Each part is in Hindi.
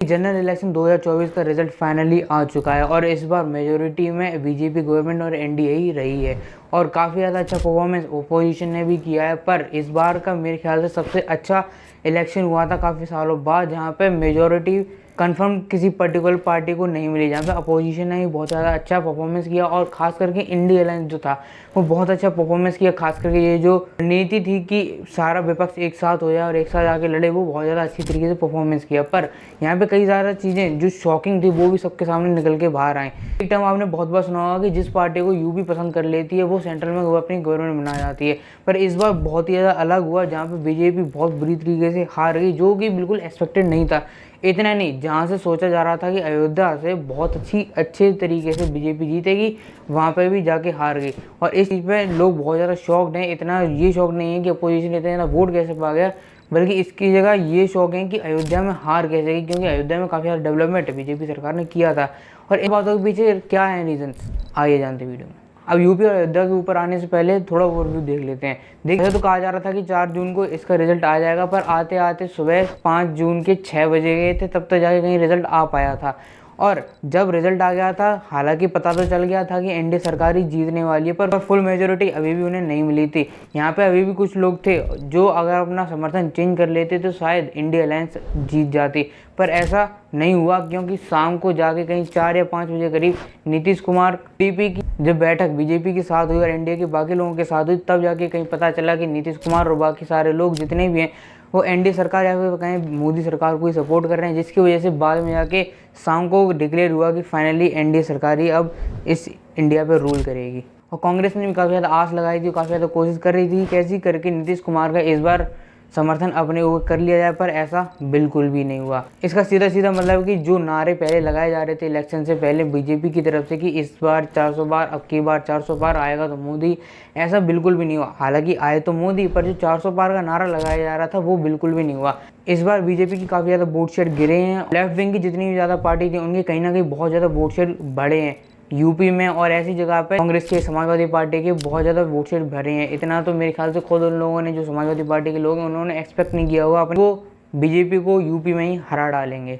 जनरल इलेक्शन 2024 का रिजल्ट फाइनली आ चुका है और इस बार मेजोरिटी में बीजेपी गवर्नमेंट और एनडीए ही रही है और काफ़ी ज़्यादा अच्छा परफॉर्मेंस ओपोजिशन ने भी किया है। पर इस बार का मेरे ख्याल से सबसे अच्छा इलेक्शन हुआ था काफ़ी सालों बाद, जहाँ पे मेजोरिटी कंफर्म किसी पर्टिकुलर पार्टी को नहीं मिली, जहाँ पे अपोजिशन ने भी बहुत ज़्यादा अच्छा परफॉर्मेंस किया और खास करके इंडिया अलायंस जो था वो बहुत अच्छा परफॉर्मेंस किया। खास करके ये जो नीति थी कि सारा विपक्ष एक साथ हो जाए और एक साथ आके लड़े, वो बहुत ज़्यादा अच्छी तरीके से परफॉर्मेंस किया। पर यहाँ पे कई ज़्यादा चीज़ें जो शॉकिंग थी वो भी सबके सामने निकल के बाहर आई। एक टाइम आपने बहुत बार सुना होगा कि जिस पार्टी को यूपी पसंद कर लेती है वो सेंट्रल में वो अपनी गवर्नमेंट बना जाती है, पर इस बार बहुत ही ज़्यादा अलग हुआ, जहाँ पे बीजेपी बहुत बुरी तरीके से हार गई, जो कि बिल्कुल एक्सपेक्टेड नहीं था। इतना नहीं, जहाँ से सोचा जा रहा था कि अयोध्या से बहुत अच्छे तरीके से बीजेपी जीतेगी, वहाँ पे भी जाके हार गई। और इस चीज़ पे लोग बहुत ज़्यादा शॉक्ड हैं। इतना ये शौक नहीं है कि अपोजिशन इतना ज़्यादा वोट कैसे पा गया, बल्कि इसकी जगह ये शौक है कि अयोध्या में हार कैसे गई, क्योंकि अयोध्या में काफ़ी ज़्यादा डेवलपमेंट बीजेपी सरकार ने किया था। और इन बातों के पीछे क्या है रीज़न, आइए जानते वीडियो में। अब यूपी और अयोध्या के ऊपर आने से पहले थोड़ा ओवरव्यू देख लेते हैं। देखिए, तो कहा जा रहा था कि 4 जून को इसका रिजल्ट आ जाएगा, पर आते आते सुबह 5 जून के 6 बजे गए थे, तब तक जाके कहीं रिजल्ट आ पाया था। और जब रिजल्ट आ गया था, हालांकि पता तो चल गया था कि एनडीए सरकार ही जीतने वाली है, पर फुल मेजोरिटी अभी भी उन्हें नहीं मिली थी। यहाँ पे अभी भी कुछ लोग थे जो अगर अपना समर्थन चेंज कर लेते तो शायद इंडिया अलायंस जीत जाती, पर ऐसा नहीं हुआ, क्योंकि शाम को जाके कहीं 4 या 5 बजे करीब नीतीश कुमार टीपी की जब बैठक बीजेपी के साथ हुई और एनडीए के बाकी लोगों के साथ हुई, तब जाके कहीं पता चला कि नीतीश कुमार और बाकी सारे लोग जितने भी हैं वो एनडीए सरकार या फिर कहीं मोदी सरकार को ही सपोर्ट कर रहे हैं, जिसकी वजह से बाद में जाके शाम को डिक्लेयर हुआ कि फाइनली एनडीए सरकार ही अब इस इंडिया पर रूल करेगी। और कांग्रेस ने भी काफ़ी ज़्यादा आस लगाई थी, काफ़ी ज़्यादा कोशिश कर रही थी कैसी करके नीतीश कुमार का इस बार समर्थन अपने ऊपर कर लिया जाए, पर ऐसा बिल्कुल भी नहीं हुआ। इसका सीधा सीधा मतलब कि जो नारे पहले लगाए जा रहे थे इलेक्शन से पहले बीजेपी की तरफ से कि इस बार 400 बार, अब की बार 400 बार आएगा तो मोदी, ऐसा बिल्कुल भी नहीं हुआ। हालांकि आए तो मोदी, पर जो 400 बार का नारा लगाया जा रहा था वो बिल्कुल भी नहीं हुआ। इस बार बीजेपी की काफ़ी ज़्यादा वोट शेयर गिरे हैं। लेफ्ट विंग की जितनी भी ज़्यादा पार्टी थी उनके कहीं ना कहीं बहुत ज़्यादा वोट शेयर बढ़े हैं यूपी में, और ऐसी जगह पे कांग्रेस के, समाजवादी पार्टी के बहुत ज़्यादा वोट शेयर भरे हैं। इतना तो मेरे ख्याल से खुद उन लोगों ने, जो समाजवादी पार्टी के लोग हैं, उन्होंने एक्सपेक्ट नहीं किया होगा अपने वो बीजेपी को यूपी में ही हरा डालेंगे।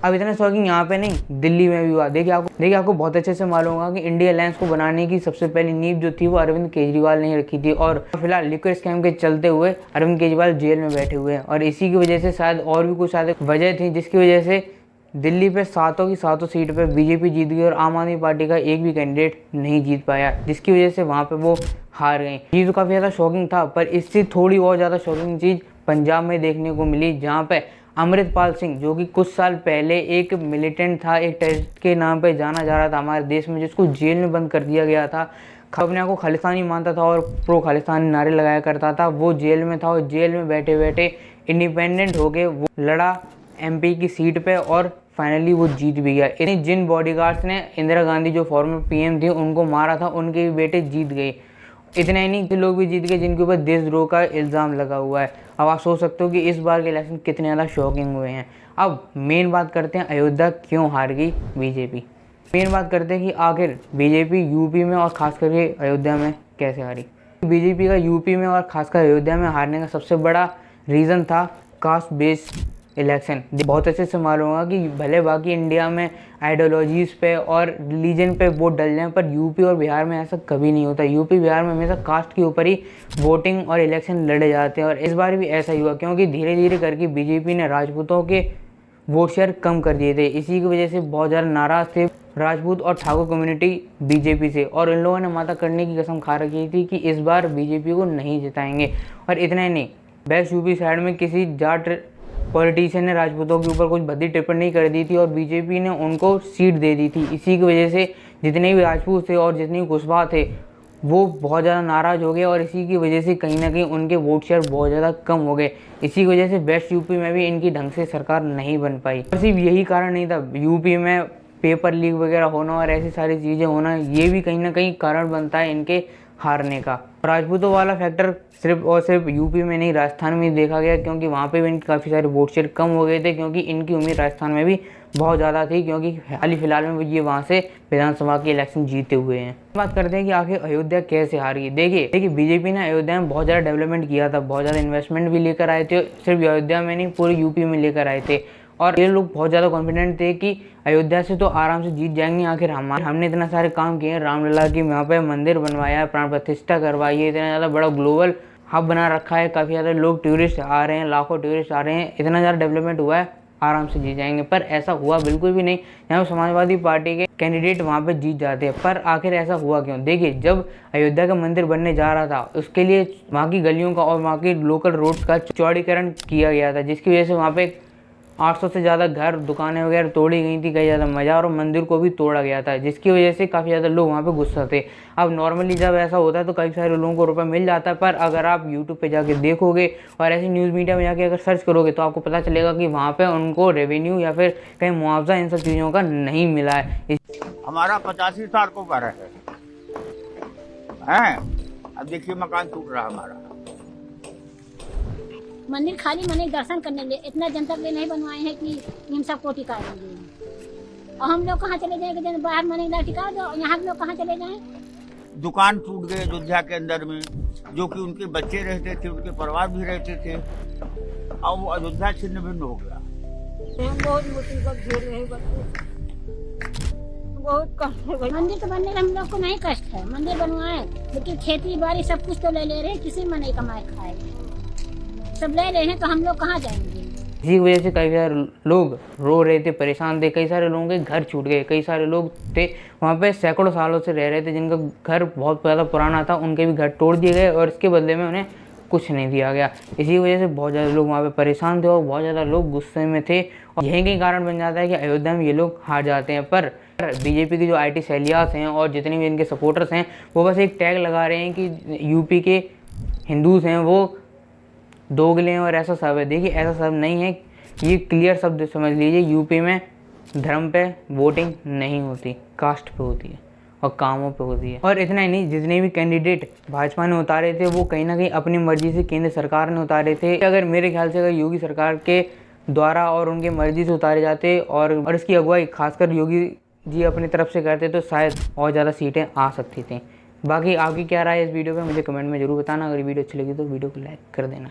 अब इतना शॉकिंग यहाँ पे नहीं, दिल्ली में भी हुआ। देखिए आपको बहुत अच्छे से मालूम होगा कि इंडिया अलायंस को बनाने की सबसे पहली नींव जो थी वो अरविंद केजरीवाल ने रखी थी, और फिलहाल लिक्विड स्कैम के चलते हुए अरविंद केजरीवाल जेल में बैठे हुए हैं। और इसी की वजह से शायद और भी कुछ शायद वजह थी, जिसकी वजह से दिल्ली पे 7 की 7 सीट पे बीजेपी जीत गई और आम आदमी पार्टी का एक भी कैंडिडेट नहीं जीत पाया, जिसकी वजह से वहाँ पे वो हार गई। ये तो काफ़ी ज़्यादा शॉकिंग था, पर इससे थोड़ी और ज़्यादा शॉकिंग चीज़ पंजाब में देखने को मिली, जहाँ पे अमृतपाल सिंह, जो कि कुछ साल पहले एक मिलिटेंट था, एक टेररिस्ट के नाम पे जाना जा रहा था हमारे देश में, जिसको जेल में बंद कर दिया गया था, अपने आप को खालिस्तानी मानता था और प्रो खालिस्तानी नारे लगाया करता था, वो जेल में था और जेल में बैठे बैठे इंडिपेंडेंट होके वो लड़ा एमपी की सीट पे और फाइनली वो जीत भी गया। इतनी जिन बॉडीगार्ड्स ने इंदिरा गांधी जो फॉर्मर पीएम थी उनको मारा था, उनके भी बेटे जीत गए। इतना ही नहीं, लोग भी जीत गए जिनके ऊपर देशद्रोह का इल्ज़ाम लगा हुआ है। अब आप सोच सकते हो कि इस बार के इलेक्शन कितने ज़्यादा शॉकिंग हुए हैं। अब मेन बात करते हैं अयोध्या क्यों हार गई बीजेपी। मेन बात करते हैं कि आखिर बीजेपी यूपी में और खास करके अयोध्या में कैसे हारी। बीजेपी का यूपी में और खासकर अयोध्या में हारने का सबसे बड़ा रीज़न था कास्ट बेस्ड इलेक्शन। बहुत अच्छे से मालूम होगा कि भले बाकी इंडिया में आइडियोलॉजीज़ पे और रिलीजन पे वोट डल जाएं, पर यूपी और बिहार में ऐसा कभी नहीं होता। यूपी बिहार में हमेशा कास्ट के ऊपर ही वोटिंग और इलेक्शन लड़े जाते हैं, और इस बार भी ऐसा ही हुआ, क्योंकि धीरे धीरे करके बीजेपी ने राजपूतों के वोट शेयर कम कर दिए थे। इसी की वजह से बहुत ज़्यादा नाराज़ थे राजपूत और ठाकुर कम्युनिटी बीजेपी से, और इन लोगों ने माता करने की कसम खा रखी थी कि इस बार बीजेपी को नहीं जिताएंगे। और इतना ही नहीं, वेस्ट यूपी साइड में किसी जाट पॉलिटिशियन ने राजपूतों के ऊपर कुछ भद्दी टिप्पणी कर दी थी और बीजेपी ने उनको सीट दे दी थी। इसी की वजह से जितने भी राजपूत थे और जितने भी कुशवाहा थे वो बहुत ज़्यादा नाराज़ हो गए, और इसी की वजह से कहीं ना कहीं उनके वोट शेयर बहुत ज़्यादा कम हो गए। इसी की वजह से वेस्ट यूपी में भी इनकी ढंग से सरकार नहीं बन पाई। और सिर्फ यही कारण नहीं था, यूपी में पेपर लीक वगैरह होना और ऐसी सारी चीज़ें होना, ये भी कहीं ना कहीं कारण बनता है इनके हारने का। राजपूतों वाला फैक्टर सिर्फ और सिर्फ यूपी में नहीं, राजस्थान में देखा गया, क्योंकि वहाँ पे भी इनके काफ़ी सारे वोट शेयर कम हो गए थे, क्योंकि इनकी उम्मीद राजस्थान में भी बहुत ज़्यादा थी, क्योंकि हाल ही फिलहाल में ये वहाँ से विधानसभा के इलेक्शन जीते हुए हैं। बात करते हैं कि आखिर अयोध्या कैसे हारी। देखिए बीजेपी ने अयोध्या में बहुत ज़्यादा डेवलपमेंट किया था, बहुत ज़्यादा इन्वेस्टमेंट भी लेकर आए थे, सिर्फ अयोध्या में नहीं पूरे यूपी में लेकर आए थे। और ये लोग बहुत ज़्यादा कॉन्फिडेंट थे कि अयोध्या से तो आराम से जीत जाएंगे। आखिर हमने इतना सारे काम किए हैं, रामलला की वहाँ पे मंदिर बनवाया है, प्राण प्रतिष्ठा करवाई है, इतना ज़्यादा बड़ा ग्लोबल हब बना रखा है, काफ़ी ज़्यादा लोग टूरिस्ट आ रहे हैं, लाखों टूरिस्ट आ रहे हैं, इतना ज़्यादा डेवलपमेंट हुआ है, आराम से जीत जाएंगे। पर ऐसा हुआ बिल्कुल भी नहीं। यहाँ समाजवादी पार्टी के कैंडिडेट वहाँ पे जीत जाते हैं। पर आखिर ऐसा हुआ क्यों? देखिए, जब अयोध्या का मंदिर बनने जा रहा था उसके लिए वहाँ की गलियों का और वहाँ की लोकल रोड्स का चौड़ीकरण किया गया था, जिसकी वजह से वहाँ पे 800 से ज़्यादा घर, दुकानें वगैरह तोड़ी गई थी, कई ज़्यादा मज़ार और मंदिर को भी तोड़ा गया था, जिसकी वजह से काफ़ी ज़्यादा लोग वहाँ पे गुस्सा थे। अब नॉर्मली जब ऐसा होता है तो कई सारे लोगों को रुपये मिल जाता है, पर अगर आप यूट्यूब पे जाके देखोगे और ऐसी न्यूज़ मीडिया में जाके अगर सर्च करोगे तो आपको पता चलेगा कि वहाँ पे उनको रेवेन्यू या फिर कहीं मुआवजा इन सब चीज़ों का नहीं मिला है। हमारा 85 साल को घर है। अब देखिए मकान टूट रहा हमारा। मंदिर खाली मंदिर दर्शन करने लिए इतना जनता के लिए नहीं बनवाए हैं कि इन सब को टिका देंगे। और हम लोग कहाँ चले जाएंगे? जब बाहर मंदिर टिका दो, यहाँ के लोग कहाँ चले जाएं? दुकान टूट गए अयोध्या के अंदर में, जो कि उनके बच्चे रहते थे, उनके परिवार भी रहते थे, और वो अयोध्या छिन्न भिन्न हो गया। बहुत मुसीबत झेल रहे बहुत कष्ट है। मंदिर तो बनने का हम लोग को नहीं कष्ट है, मंदिर बनवाए, लेकिन खेती बाड़ी सब कुछ तो ले ले रहे, किसी में नहीं कमाए खाए, सब ले रहे हैं, तो हम लोग कहाँ जाएंगे? इसी वजह से कई सारे लोग रो रहे थे, परेशान थे, कई सारे लोगों के घर छूट गए, कई सारे लोग थे वहाँ पे सैकड़ों सालों से रह रहे थे, जिनका घर बहुत ज़्यादा पुराना था, उनके भी घर तोड़ दिए गए और इसके बदले में उन्हें कुछ नहीं दिया गया। इसी वजह से बहुत ज़्यादा लोग वहाँ पे परेशान थे और बहुत ज़्यादा लोग गुस्से में थे, और यही कई कारण बन जाता है कि अयोध्या में ये लोग हार जाते हैं। पर बीजेपी की जो IT सेलियास हैं और जितने भी इनके सपोर्टर्स हैं, वो बस एक टैग लगा रहे हैं कि यूपी के हिंदूज हैं वो दोगले हैं और ऐसा सब है। देखिए, ऐसा सब नहीं है, ये क्लियर शब्द समझ लीजिए, यूपी में धर्म पे वोटिंग नहीं होती, कास्ट पे होती है और कामों पे होती है। और इतना ही नहीं, जितने भी कैंडिडेट भाजपा ने उतारे थे वो कहीं ना कहीं अपनी मर्जी से केंद्र सरकार ने उतारे थे। अगर मेरे ख्याल से अगर योगी सरकार के द्वारा और उनके मर्जी से उतारे जाते और इसकी अगुवाई खासकर योगी जी अपनी तरफ से करते तो शायद और ज़्यादा सीटें आ सकती थी। बाकी आपकी क्या राय है इस वीडियो पे मुझे कमेंट में ज़रूर बताना। अगर वीडियो अच्छी लगी तो वीडियो को लाइक कर देना।